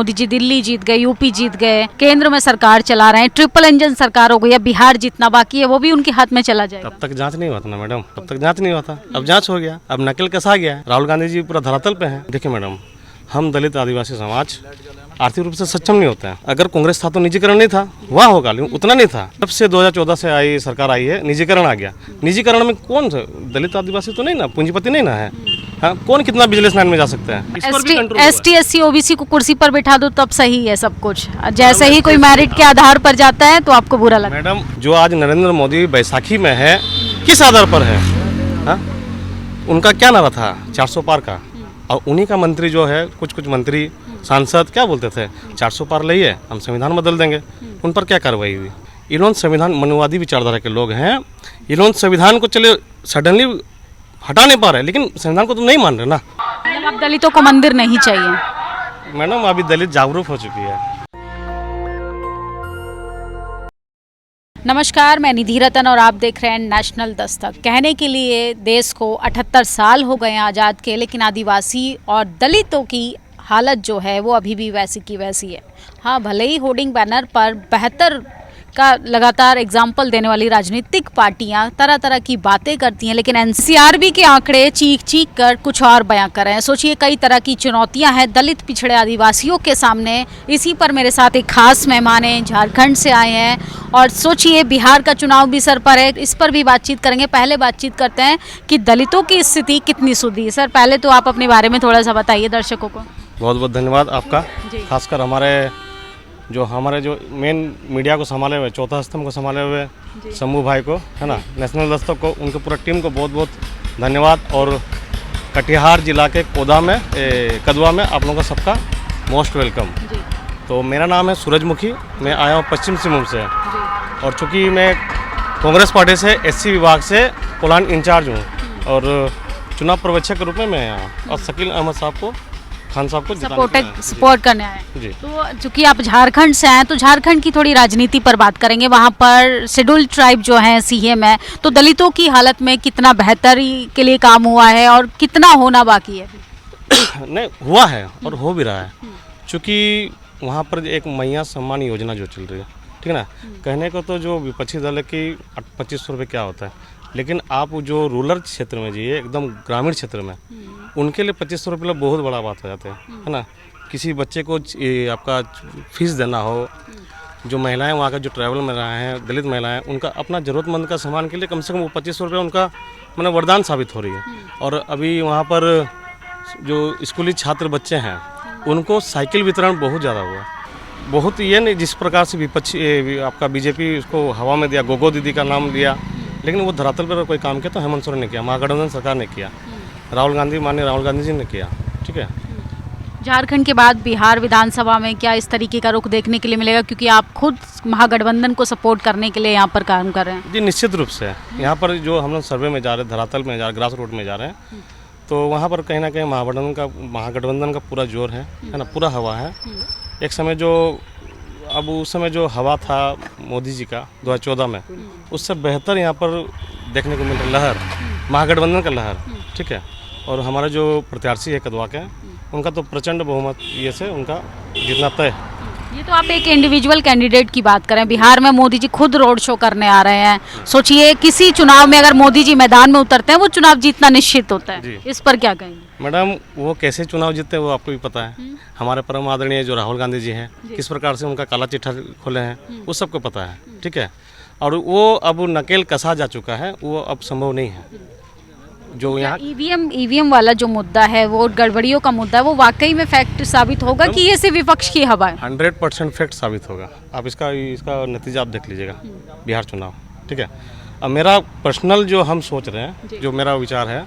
मोदी जी दिल्ली जीत गए, यूपी जीत गए, केंद्र में सरकार चला रहे हैं, ट्रिपल इंजन सरकार हो गई है, बिहार जितना बाकी है वो भी उनके हाथ में चला जाएगा। तब तक जांच नहीं होता ना मैडम, तब तक जांच नहीं होता। अब जांच हो गया, अब नकल कसा गया है, राहुल गांधी जी पूरा धरातल पे हैं। देखिए मैडम, हम दलित आदिवासी समाज आर्थिक रूप से सक्षम नहीं होते हैं। अगर कांग्रेस था तो निजीकरण नहीं था, वह होगा, लेकिन उतना नहीं था। जब से 2014 से आई सरकार आई है, निजीकरण आ गया। निजीकरण में कौन दलित आदिवासी तो नहीं ना, पूंजीपति नहीं ना है। हाँ, कौन कितना बिजनेस लाइन में जा सकता है? इस पर भी कंट्रोल हुआ है। ST SC OBC को कुर्सी पर बैठा दो तब सही है सब कुछ, जैसे ही कोई मेरिट के आधार पर जाता है तो आपको बुरा लगता है। मैडम, जो आज नरेंद्र मोदी बैसाखी में है, किस आधार पर है? हाँ? उनका क्या नारा था 400 पार का, और उन्हीं का मंत्री जो है, कुछ मंत्री सांसद क्या बोलते थे, 400 पार लाइए, हम संविधान बदल देंगे। उन पर क्या कार्रवाई हुई? इन्होंने संविधान, मनुवादी विचारधारा के लोग हैं, इन्होंने संविधान को चले सडनली हटा नहीं पा रहे, लेकिन संविधान को तो नहीं मान रहे ना। अब दलितों को मंदिर नहीं चाहिए। मैडम, अभी दलित जागरूक हो चुकी है। नमस्कार, मैं निधि रतन और आप देख रहे हैं नेशनल दस्तक। कहने के लिए देश को 78 साल हो गए आज़ाद के, लेकिन आदिवासी और दलितों की हालत जो है वो अभी भी वैसी की वैसी है। हाँ, भले ही होर्डिंग बैनर पर बेहतर का लगातार एग्जाम्पल देने वाली राजनीतिक पार्टियां तरह तरह की बातें करती हैं, लेकिन NCRB के आंकड़े चीख चीख कर कुछ और बयां कर रहे हैं। सोचिए, कई तरह की चुनौतियां हैं दलित पिछड़े आदिवासियों के सामने। इसी पर मेरे साथ एक खास मेहमान हैं, झारखंड से आए हैं, और सोचिए बिहार का चुनाव भी सर पर है, इस पर भी बातचीत करेंगे। पहले बातचीत करते हैं कि दलितों की स्थिति कितनी सुधरी है। सर, पहले तो आप अपने बारे में थोड़ा सा बताइए दर्शकों को। बहुत बहुत धन्यवाद आपका, खासकर हमारे जो मेन मीडिया को संभाले हुए, चौथा स्तंभ को संभाले हुए शंभू भाई को, है ना, नेशनल दस्तक को, उनके पूरा टीम को बहुत बहुत धन्यवाद। और कटिहार जिला के कदवा में आप लोगों का सबका मोस्ट वेलकम। तो मेरा नाम है सूरजमुखी, मैं आया हूँ पश्चिम सिंहभूम से, और चूँकि मैं कांग्रेस पार्टी से SC विभाग से प्लान इंचार्ज हूँ, और चुनाव पर्यवेक्षक के रूप में मैं आया, और शकील अहमद साहब को, खान साहब को सपोर्ट करने आए जी। तो चूंकि आप झारखंड से आए तो झारखंड की थोड़ी राजनीति पर बात करेंगे। वहाँ पर शेड्यूल्ड ट्राइब जो है CM है, तो दलितों की हालत में कितना बेहतरी के लिए काम हुआ है और कितना होना बाकी है? नहीं, हुआ है और हो भी रहा है। चूँकि वहाँ पर एक मैया सम्मान योजना जो चल रही है, ठीक है ना, कहने को तो जो विपक्षी दल है कि 2500 रुपये क्या होता है, लेकिन आप जो रूरल क्षेत्र में जाइए, एकदम ग्रामीण क्षेत्र में, उनके लिए 2500 रुपये बहुत बड़ा बात हो जाता है ना। किसी बच्चे को आपका फीस देना हो, जो महिलाएं वहाँ का जो ट्रैवल में रहे हैं, दलित महिलाएं, उनका अपना ज़रूरतमंद का सामान के लिए कम से कम वो 2500 रुपये उनका मतलब वरदान साबित हो रही है। और अभी वहाँ पर जो स्कूली छात्र बच्चे हैं, उनको साइकिल वितरण बहुत ज़्यादा हुआ। बहुत ये नहीं जिस प्रकार से विपक्षी आपका BJP उसको हवा में दिया, गोगो दीदी का नाम दिया, लेकिन वो धरातल पर कोई काम किया तो हेमंत सोरेन ने किया, महागठबंधन सरकार ने किया, माननीय राहुल गांधी जी ने किया। ठीक है, झारखंड के बाद बिहार विधानसभा में क्या इस तरीके का रुख देखने के लिए मिलेगा, क्योंकि आप खुद महागठबंधन को सपोर्ट करने के लिए यहाँ पर काम कर रहे हैं? जी निश्चित रूप से। यहाँ पर जो हम लोग सर्वे में जा रहे हैं, धरातल में जा रहे, ग्रास रूट में जा रहे हैं, तो वहाँ पर कहीं ना कहीं महागठबंधन का पूरा जोर है ना, पूरा हवा है। एक समय जो अब उस समय जो हवा था मोदी जी का 2014 में, उससे बेहतर यहाँ पर देखने को मिल रहा लहर, महागठबंधन का लहर। ठीक है, और हमारा जो प्रत्याशी है कदवा के, उनका तो प्रचंड बहुमत ये से उनका जीतना तय। ये तो आप एक इंडिविजुअल कैंडिडेट की बात करें, बिहार में मोदी जी खुद रोड शो करने आ रहे हैं। सोचिए, किसी चुनाव में अगर मोदी जी मैदान में उतरते हैं, वो चुनाव जीतना निश्चित होता है। इस पर क्या कहेंगे? मैडम, वो कैसे चुनाव जीतते हैं वो आपको भी पता है। हमारे परम आदरणीय जो राहुल गांधी जी हैं, किस प्रकार से उनका काला चिट्ठा खोले हैं, वो सबको पता है। ठीक है, और वो अब नकेल कसा जा चुका है, वो अब संभव नहीं है। जो यहाँ ईवीएम वाला जो मुद्दा है, वो गड़बड़ियों का मुद्दा है, वो वाकई में फैक्ट साबित होगा कि ये सिर्फ विपक्ष की हवा है? 100% फैक्ट साबित होगा। आप इसका नतीजा आप देख लीजिएगा, बिहार चुनाव। ठीक है, अब मेरा पर्सनल जो हम सोच रहे हैं, जो मेरा विचार है,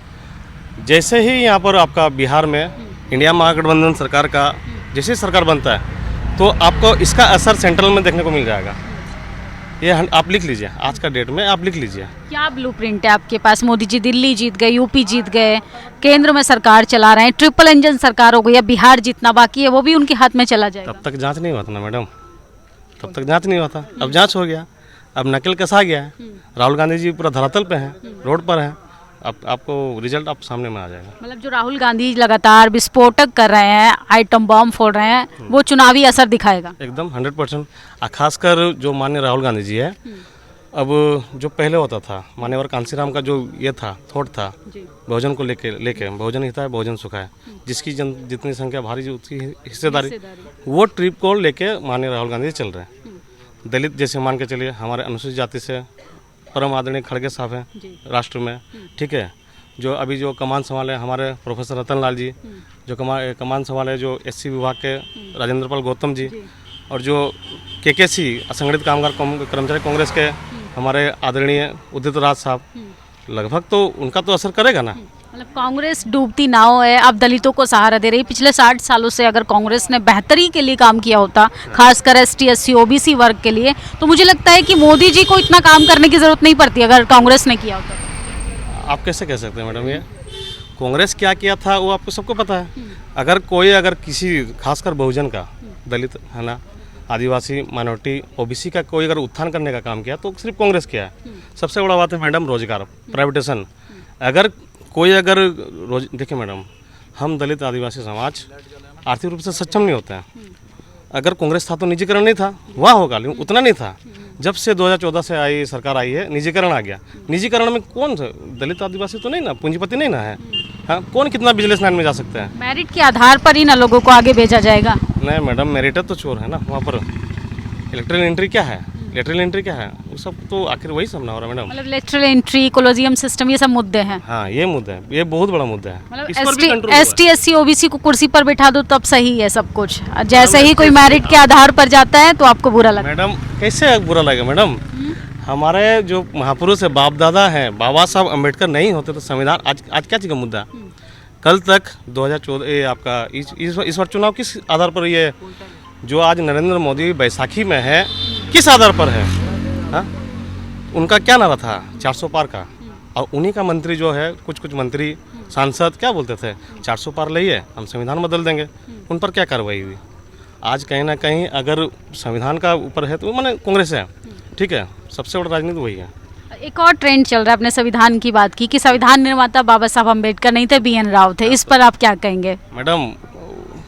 जैसे ही यहाँ पर आपका बिहार में इंडिया महागठबंधन सरकार का जैसे सरकार बनता है, तो आपको इसका असर सेंट्रल में देखने को मिल जाएगा। ये आप लिख लीजिए, आज का डेट में आप लिख लीजिए। क्या ब्लूप्रिंट है आपके पास? मोदी जी दिल्ली जीत गए, यूपी जीत गए, केंद्र में सरकार चला रहे हैं, ट्रिपल इंजन सरकार हो गई है, बिहार जितना बाकी है वो भी उनके हाथ में चला जाएगा। तब तक जांच नहीं होता ना मैडम, तब तक जांच नहीं होता। अब जांच हो गया, अब नकल कसा गया है, राहुल गांधी जी पूरा धरातल पे हैं, रोड पर हैं, आपको रिजल्ट आप सामने में आ जाएगा। मतलब जो राहुल गांधी लगातार विस्फोटक कर रहे हैं, आइटम बॉम्ब फोड़ रहे हैं, वो चुनावी असर दिखाएगा एकदम 100%। खासकर जो माननीय राहुल गांधी जी है, अब जो पहले होता था मान्यवर कांसीराम का जो ये था थॉट था बहुजन को लेके बहुजन हित है बहुजन सुख है, जिसकी जितनी संख्या भारी उसकी हिस्सेदारी, वो ट्रिप को लेके माननीय राहुल गांधी चल रहे हैं। दलित जैसे मान के चलिए, हमारे अनुसूचित जाति से परम आदरणीय खड़गे साहब हैं राष्ट्र में, ठीक है। जो अभी जो कमान संभाले हमारे प्रोफेसर रतन लाल जी, जो कमान संभाले जो SC विभाग के राजेंद्र पाल गौतम जी, और जो KKC असंगठित कामगार कर्मचारी कांग्रेस के हमारे आदरणीय उदित राज साहब, लगभग तो उनका तो असर करेगा ना। मतलब कांग्रेस डूबती नाव है, अब दलितों को सहारा दे रही। पिछले 60 सालों से अगर कांग्रेस ने बेहतरी के लिए काम किया होता, खासकर ST SC OBC वर्ग के लिए, तो मुझे लगता है कि मोदी जी को इतना काम करने की जरूरत नहीं पड़ती अगर कांग्रेस ने किया होता। आप कैसे कह सकते हैं मैडम, ये कांग्रेस क्या किया था वो आपको सबको पता है। अगर किसी खासकर बहुजन का, दलित है ना, आदिवासी माइनॉरिटी OBC का कोई अगर उत्थान करने का काम किया तो सिर्फ कांग्रेस किया है। सबसे बड़ा बात है मैडम रोजगार, प्राइवेटेशन। अगर देखिए मैडम, हम दलित आदिवासी समाज आर्थिक रूप से सक्षम नहीं होते हैं। अगर कांग्रेस था तो निजीकरण नहीं था, हुआ होगा लेकिन उतना नहीं था। जब से 2014 से आई सरकार आई है, निजीकरण आ गया। निजीकरण में कौन दलित आदिवासी तो नहीं ना, पूंजीपति नहीं ना है। हाँ, कौन कितना बिजनेस लाइन में जा सकते हैं? मेरिट के आधार पर ही ना लोगों को आगे भेजा जाएगा। नहीं मैडम, मेरिट तो चोर है ना वहाँ पर। इलेक्ट्रल एंट्री क्या है, लेटरल एंट्री क्या है, वो सब तो आखिर वही सब ना हो रहा है मैडम। मतलब लेटरल एंट्री, कोलोजियम सिस्टम, ये सब मुद्दे हैं। हाँ, ये मुद्दा है, ये बहुत बड़ा मुद्दा है। मतलब ST SC OBC को कुर्सी पर बिठा दो तब सही है सब कुछ, जैसे ही कोई मेरिट के आधार पर जाता है तो आपको बुरा लगता है। मैडम कैसे बुरा लगेगा मैडम? हमारे जो महापुरुष है, बाप दादा हैं, बाबा साहब अम्बेडकर नहीं होते तो संविधान आज क्या चीज़ का मुद्दा? कल तक 2014 ये आपका इस बार चुनाव किस आधार पर, ये जो आज नरेंद्र मोदी बैसाखी में है किस आधार पर है? हाँ, उनका क्या नारा था 400 पार का, और उन्हीं का मंत्री जो है, कुछ मंत्री सांसद क्या बोलते थे, 400 पार लाइए हम संविधान बदल देंगे। उन पर क्या कार्रवाई हुई? आज कहीं ना कहीं अगर संविधान का ऊपर है तो माने कांग्रेस है, ठीक है, सबसे बड़ा राजनीति वही है। एक और ट्रेंड चल रहा है, अपने संविधान की बात की कि संविधान निर्माता बाबा साहब अम्बेडकर नहीं थे, BN राव थे। इस पर आप क्या कहेंगे? मैडम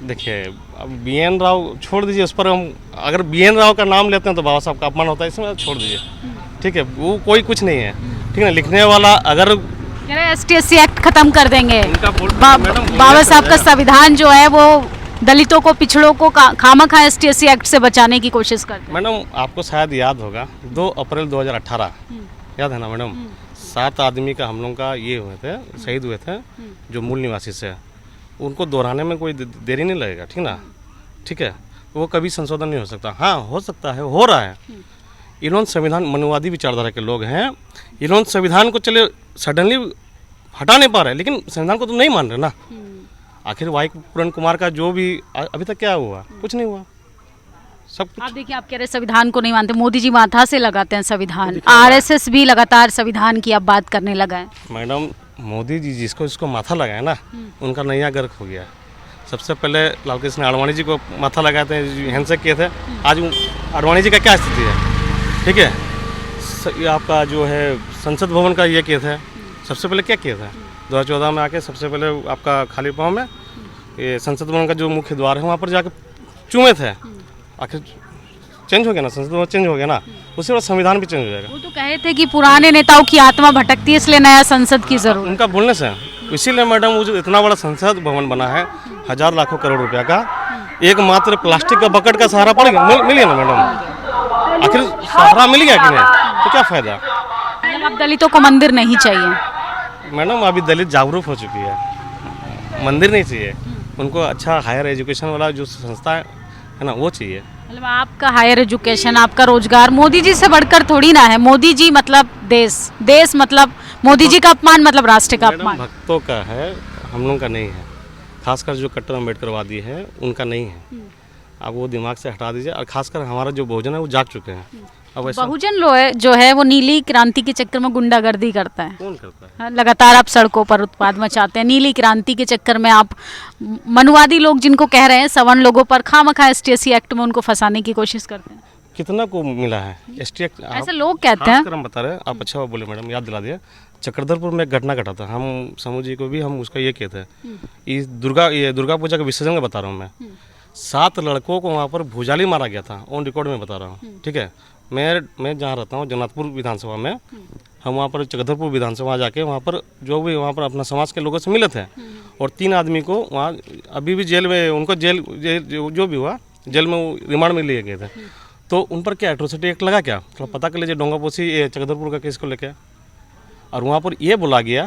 देखिए, अब BN राव छोड़ दीजिए, उस पर हम अगर BN राव का नाम लेते हैं तो बाबा साहब का अपमान होता है, इसमें छोड़ दीजिए, ठीक है। वो कोई कुछ नहीं है, ठीक है ना। लिखने वाला अगर ST SC एक्ट खत्म कर देंगे, मैडम बाबा साहब का संविधान जो है वो दलितों को, पिछड़ों को खामखा ST SC एक्ट से बचाने की कोशिश करते हैं। मैडम आपको शायद याद होगा 2 अप्रैल 2018, याद है ना मैडम, 7 आदमी का हम लोग का ये हुए थे, शहीद हुए थे जो मूल निवासी से। उनको दोहराने में कोई देरी नहीं लगेगा, ठीक ना, ठीक है। वो कभी संशोधन नहीं हो सकता। हाँ, हो सकता है, हो रहा है। इन्होंने संविधान, मनुवादी विचारधारा के लोग हैं, इन्होंने संविधान को चले सडनली हटा नहीं पा रहे, लेकिन संविधान को तो नहीं मान रहे ना। आखिर वाई पूरन कुमार का जो भी अभी तक क्या हुआ, कुछ नहीं हुआ, सब कुछ। आप देखिए, आप कह रहे संविधान को नहीं मानते, मोदी जी माथा से लगाते हैं संविधान, RSS भी लगातार संविधान की अब बात करने लगा है। मैडम मोदी जी जिसको माथा लगाया ना, उनका नैया गर्क हो गया। सबसे पहले लाल कृष्ण आडवाणी जी को माथा लगाए थे, हैंडशेक किए थे। आज आडवाणी जी का क्या स्थिति है, ठीक है। ये आपका जो है संसद भवन का ये किए थे, सबसे पहले क्या किए थे 2014 में आके, सबसे पहले आपका खाली पाँव में ये संसद भवन का जो मुख्य द्वार है वहाँ पर जाके चूमे थे। आखिर चेंज हो गया ना, संसद भवन चेंज हो गया ना, उसके बाद संविधान भी चेंज हो जाएगा। वो तो कहे थे कि पुराने नेताओं की आत्मा भटकती है, इसलिए नया संसद की जरूरत। उनका बोलने से इसीलिए मैडम वो जो इतना बड़ा संसद भवन बना है, 1000 लाखों करोड़ रुपया का, एकमात्र प्लास्टिक का बकेट का सहारा पड़ गया, मिल गया ना मैडम। आखिर सहारा मिल गया कि नहीं, तो क्या फायदा? अब दलितों को मंदिर नहीं चाहिए मैडम, अभी दलित जागरूक हो चुकी है, मंदिर नहीं चाहिए उनको। अच्छा हायर एजुकेशन वाला जो संस्था है ना, वो चाहिए। मतलब आपका हायर एजुकेशन, आपका रोजगार मोदी जी से बढ़कर थोड़ी ना है। मोदी जी मतलब देश मतलब मोदी जी का अपमान मतलब राष्ट्र का अपमान। भक्तों का है, हम लोगों का नहीं है। खासकर जो कट्टर अम्बेडकरवादी है उनका नहीं है। आप वो दिमाग से हटा दीजिए। और खासकर हमारा जो बहुजन है वो जाग चुके हैं। अब बहुजन जो है वो नीली क्रांति के चक्कर में गुंडागर्दी करता है। कौन करता है? लगातार आप सड़कों पर उत्पाद मचाते हैं। नीली क्रांति के चक्कर में आप मनुवादी लोग जिनको कह रहे हैं, सवर्ण लोगों पर खामखा ST SC एक्ट में उनको फंसाने की कोशिश करते हैं। कितना को मिला है ST Act? ऐसे लोग कहते हैं। हम बता रहे हैं, आप अच्छा बोले मैडम, याद दिला दिया। चक्रधरपुर में एक घटना घटा था, हम समूह जी को भी हम उसका ये कहते हैं, ये दुर्गा पूजा का विसर्जन का बता रहा हूँ मैं। 7 लड़कों को वहाँ पर भुजाली मारा गया था, ऑन रिकॉर्ड में बता रहा हूँ, ठीक है। मैं जहाँ रहता हूँ जगन्नाथपुर विधानसभा में, हम वहाँ पर चक्रधरपुर विधानसभा जाके वहाँ पर जो भी वहाँ पर अपना समाज के लोगों से मिले थे, और 3 आदमी को वहाँ अभी भी जेल में, उनको जेल जो भी हुआ जेल में वो रिमांड में लिए गए थे। तो उन पर क्या एट्रोसिटी एक्ट लगा क्या, थोड़ा पता कर लीजिए। डोंगापोसी चक्रधरपुर का केस को लेकर, और वहाँ पर ये बोला गया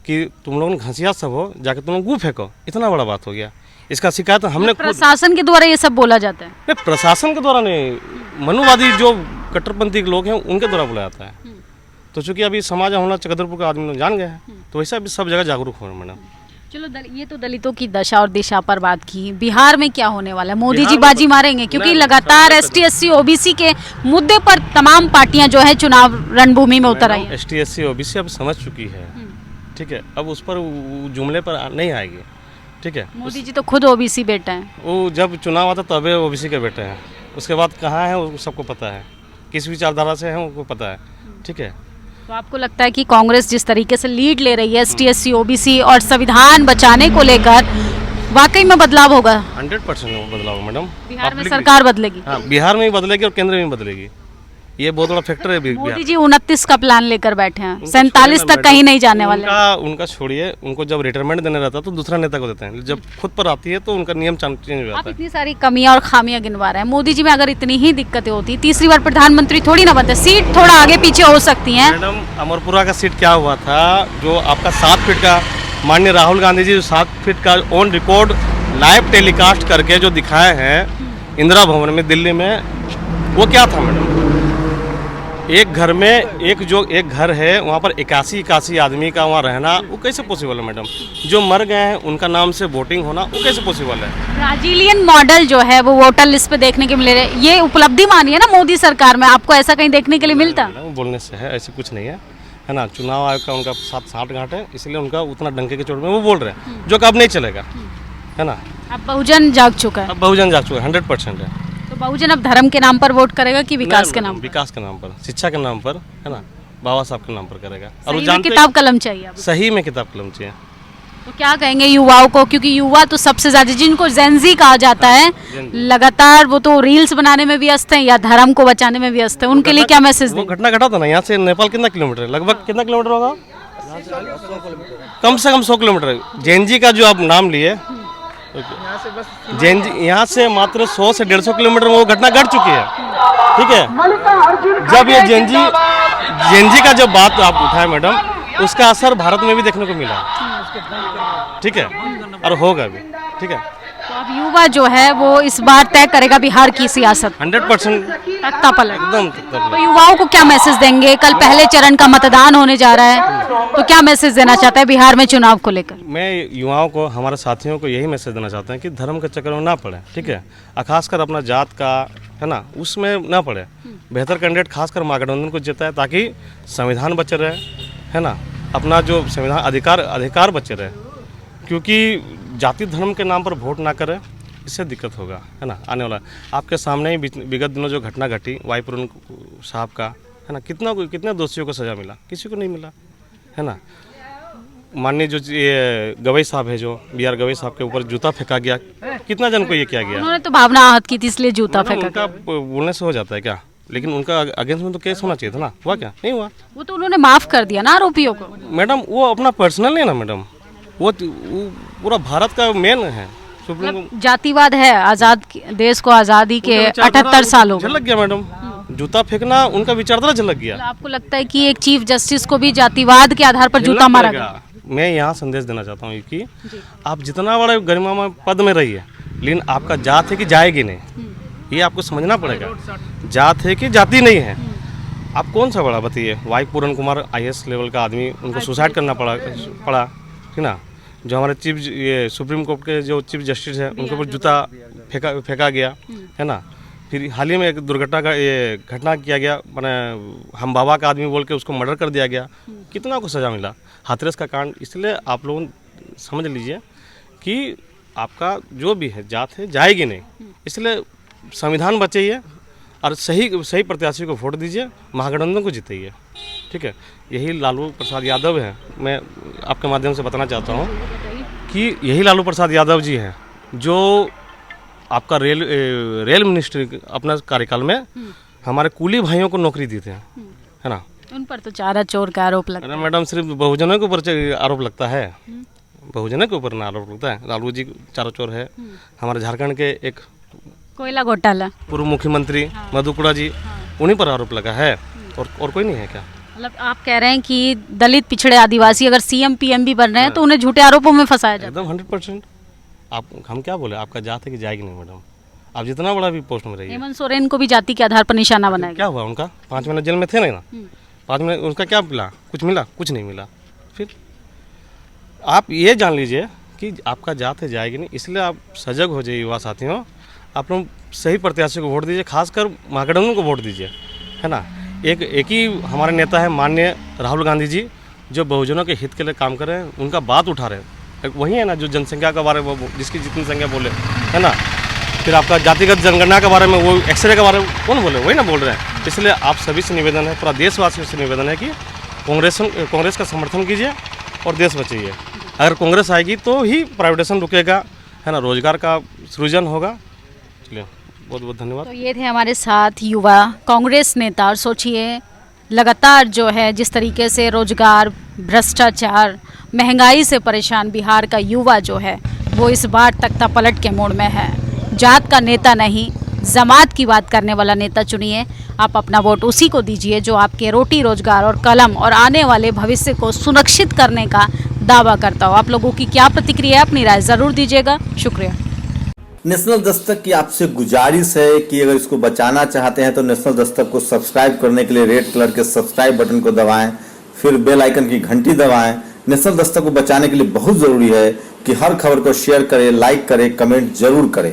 कि तुम लोग घसिया सब हो, जाके तुम लोग गू फेंको, इतना बड़ा बात हो गया। इसका शिकायत हमने प्रशासन के द्वारा ये सब बोला जाता है। नहीं, प्रशासन के द्वारा नहीं, मनुवादी जो कट्टरपंथी लोग हैं उनके द्वारा बुलाया जाता है। तो चूंकि अभी समाज होना चक्रधरपुर का आदमी लोग जान गए हैं, तो वैसा भी सब जगह जागरूक हो रहे हैं मैडम। चलो ये तो दलितों की दशा और दिशा पर बात की। बिहार में क्या होने वाला है? मोदी जी बाजी मारेंगे? क्योंकि लगातार ST SC OBC के मुद्दे पर तमाम पार्टियां जो है चुनाव रणभूमि में उतर आई हैं। ST SC OBC अब समझ चुकी है, ठीक है। अब उस पर जुमले पर नहीं आएगी, ठीक है। मोदी जी तो खुद OBC बेटा हैं। वो जब चुनाव आता तब OBC के बेटे हैं, उसके बाद कहाँ है वो सबको पता है, किस विचारधारा से है उनको पता है, ठीक है। तो आपको लगता है कि कांग्रेस जिस तरीके से लीड ले रही है ST SC OBC और संविधान बचाने को लेकर, वाकई में बदलाव होगा? 100% बदलाव होगा मैडम। बिहार में सरकार बदलेगी? हाँ, बिहार में भी बदलेगी और केंद्र में भी बदलेगी। ये बहुत बड़ा फैक्टर है। मोदी जी 29 का प्लान लेकर बैठे हैं, 47 तक कहीं नहीं जाने वाले। उनका छोड़िए, उनको जब रिटायरमेंट देने रहता है तो दूसरा नेता को देते हैं, जब खुद पर आती है तो उनका नियम चेंज हो जाता आप है। इतनी सारी कमियां और खामियां गिनवा रहे हैं। मोदी जी में अगर इतनी ही दिक्कतें होती, तीसरी बार प्रधानमंत्री थोड़ी ना बनते। सीट थोड़ा आगे पीछे हो सकती है। मैडम, अमरपुरा का सीट क्या हुआ था, जो आपका 7 फीट का, माननीय राहुल गांधी जी 7 फीट का ऑन रिकॉर्ड लाइव टेलीकास्ट करके जो दिखाए हैं इंदिरा भवन में दिल्ली में, वो क्या था मैडम? एक घर में एक घर है, वहाँ पर 81 आदमी का वहाँ रहना, वो कैसे पॉसिबल है मैडम? जो मर गए हैं उनका नाम से वोटिंग होना, वो कैसे पॉसिबल है? ब्राजीलियन मॉडल जो है वो वोटर लिस्ट पे देखने के मिले रहे, ये उपलब्धि मानिए ना मोदी सरकार में। आपको ऐसा कहीं देखने के लिए मिलता? बोलने से है, ऐसे कुछ नहीं है ना। चुनाव आयोग का उनका 60 घाट है, इसलिए उनका उतना डंके के चोट में वो बोल रहे हैं, जो कि अब नहीं चलेगा, है ना। अब बहुजन जाग चुका है। अब बहुजन जाग चुका है, 100% है। तो बहुजन अब धर्म के नाम पर वोट करेगा कि विकास के नाम पर? विकास के नाम पर, शिक्षा के नाम पर, है ना, बाबा साहब के नाम पर करेगा। और सही में किताब कलम चाहिए अब। सही में किताब कलम चाहिए। तो क्या कहेंगे युवाओं को? क्योंकि युवा तो सबसे ज्यादा, जिनको जेनजी कहा जाता है, लगातार वो तो रील्स बनाने में व्यस्त हैं या धर्म को बचाने में व्यस्त है, उनके लिए क्या मैसेज दें? वो घटना घटा था ना, यहाँ से नेपाल कितना किलोमीटर है, लगभग कितना किलोमीटर होगा? कम से कम 100 किलोमीटर। जेनजी का जो आप नाम लिए, यहाँ से मात्र 100 से 150 किलोमीटर में वो घटना घट चुकी है, ठीक है। जब ये जेनजी का जब बात आप उठाए मैडम, उसका असर भारत में भी देखने को मिला, ठीक है, और होगा भी, ठीक है। तो अब युवा जो है वो इस बार तय करेगा बिहार की सियासत। 100% तख्ता पलट। एकदम। तो युवाओं को क्या मैसेज देंगे? कल पहले चरण का मतदान होने जा रहा है, तो क्या मैसेज देना चाहता है बिहार में चुनाव को लेकर? मैं युवाओं को, हमारे साथियों को यही मैसेज देना चाहता हूँ कि धर्म के चक्कर में ना पड़े, ठीक है। खासकर अपना जात का, है ना, उसमें ना पड़े। बेहतर कैंडिडेट खासकर महागठबंधन को जिताए, ताकि संविधान बचे रहे, है ना, अपना जो संविधान अधिकार बचे रहे। क्योंकि जाति धर्म के नाम पर वोट ना करें, इससे दिक्कत होगा, है ना, आने वाला। आपके सामने ही विगत दिनों जो घटना घटी वाईपुरन साहब का, है ना, कितने दोषियों को सज़ा मिला? किसी को नहीं मिला, है ना। माननीय जो ये गवई साहब है, जो BR गवई साहब के ऊपर जूता फेंका गया, कितना जन को ये किया गया? उन्होंने तो भावना आहत की थी, इसलिए जूता फेंका। उनका बोलने से हो जाता है क्या? लेकिन उनका अगेंस्ट में तो केस होना चाहिए था ना, हुआ क्या? नहीं हुआ। वो तो उन्होंने माफ कर दिया ना आरोपियों को। मैडम, वो अपना पर्सनल नहीं ना मैडम, वो पूरा भारत का मेन है। मतलब जातिवाद है। आजाद देश को आज़ादी के 78 साल हो गए। झलक गया मैडम, जूता फेंकना उनका विचारधारा झलक गया। आपको लगता है कि एक चीफ जस्टिस को भी जातिवाद के आधार पर जूता मारा गया? मैं यहाँ संदेश देना चाहता हूँ कि आप जितना बड़ा गरिमा पद में रहिए, लेकिन आपका जात है कि जाएगी नहीं, ये आपको समझना पड़ेगा। जात है कि जाति नहीं है। आप कौन सा बड़ा बताइए? वाई पूरन कुमार IAS लेवल का आदमी, उनको सुसाइड करना पड़ा, ठीक ना। जो हमारे ये सुप्रीम कोर्ट के जो चीफ जस्टिस है, उनके ऊपर जूता फेंका गया, है ना। फिर हाल ही में एक दुर्घटना का ये घटना किया गया, मैंने हम बाबा का आदमी बोल के उसको मर्डर कर दिया गया। कितना को सज़ा मिला? हाथरस का कांड। इसलिए आप लोग समझ लीजिए कि आपका जो भी है जात है, जाएगी नहीं। इसलिए संविधान बचाइए, और सही प्रत्याशी को वोट दीजिए, महागठबंधन को जिताइए। ठीक है, यही लालू प्रसाद यादव है। मैं आपके माध्यम से बताना चाहता हूँ कि यही लालू प्रसाद यादव जी हैं जो आपका रेल मिनिस्ट्री अपना कार्यकाल में हमारे कुली भाइयों को नौकरी दी थे, है ना। उन पर तो चारा चोर का आरोप लगता अरे मैडम, सिर्फ बहुजनों के ऊपर आरोप लगता है, बहुजनों के ऊपर ना आरोप लगता है। लालू जी चारों चोर है। हमारे झारखंड के एक कोयला घोटाला, पूर्व मुख्यमंत्री मधुकुड़ा जी, उन्हीं पर आरोप लगा है, और कोई नहीं है क्या? मतलब आप कह रहे हैं कि दलित, पिछड़े, आदिवासी अगर सीएम पीएम भी बन रहे हैं तो उन्हें झूठे आरोपों में फंसाया जाता एकदम 100%। आप हम क्या बोले, आपका जात है कि जाएगी नहीं मैडम, आप जितना बड़ा भी पोस्ट में है। रहिए। हेमंत सोरेन को भी जाति के आधार पर निशाना बनाया क्या हुआ उनका? 5 महीने जेल में थे ना। 5 महीने उनका क्या मिला? कुछ मिला? कुछ नहीं मिला। फिर आप ये जान लीजिए कि आपका जात है जाएगी नहीं, इसलिए आप सजग हो जाइए युवा साथियों। आप लोग सही प्रत्याशी को वोट दीजिए, खासकर महागठबंधन को वोट दीजिए, है ना। एक ही हमारे नेता है माननीय राहुल गांधी जी, जो बहुजनों के हित के लिए काम कर रहे हैं, उनका बात उठा रहे हैं। वही है ना जो जनसंख्या के बारे में, जिसकी जितनी संख्या बोले, है ना। फिर आपका जातिगत जनगणना के बारे में, वो एक्सरे के बारे में कौन बोले? वही ना बोल रहे हैं। इसलिए आप सभी से निवेदन है, पूरा देशवासियों से निवेदन है कि कांग्रेस का समर्थन कीजिए और देश बचाइए। अगर कांग्रेस आएगी तो ही प्राइवेटाइजेशन रुकेगा, है ना, रोजगार का सृजन होगा। चलिए, बहुत बहुत धन्यवाद। तो ये थे हमारे साथ युवा कांग्रेस नेता। और सोचिए लगातार जो है जिस तरीके से रोजगार, भ्रष्टाचार, महंगाई से परेशान बिहार का युवा जो है वो इस बार तख्ता पलट के मोड़ में है। जात का नेता नहीं, जमात की बात करने वाला नेता चुनिए। आप अपना वोट उसी को दीजिए जो आपके रोटी, रोजगार और कलम और आने वाले भविष्य को सुरक्षित करने का दावा करता हो। आप लोगों की क्या प्रतिक्रिया है, अपनी राय ज़रूर दीजिएगा। शुक्रिया। नेशनल दस्तक की आपसे गुजारिश है कि अगर इसको बचाना चाहते हैं तो नेशनल दस्तक को सब्सक्राइब करने के लिए रेड कलर के सब्सक्राइब बटन को दबाएं, फिर बेल आइकन की घंटी दबाएं। नेशनल दस्तक को बचाने के लिए बहुत जरूरी है कि हर खबर को शेयर करें, लाइक करें, कमेंट जरूर करें।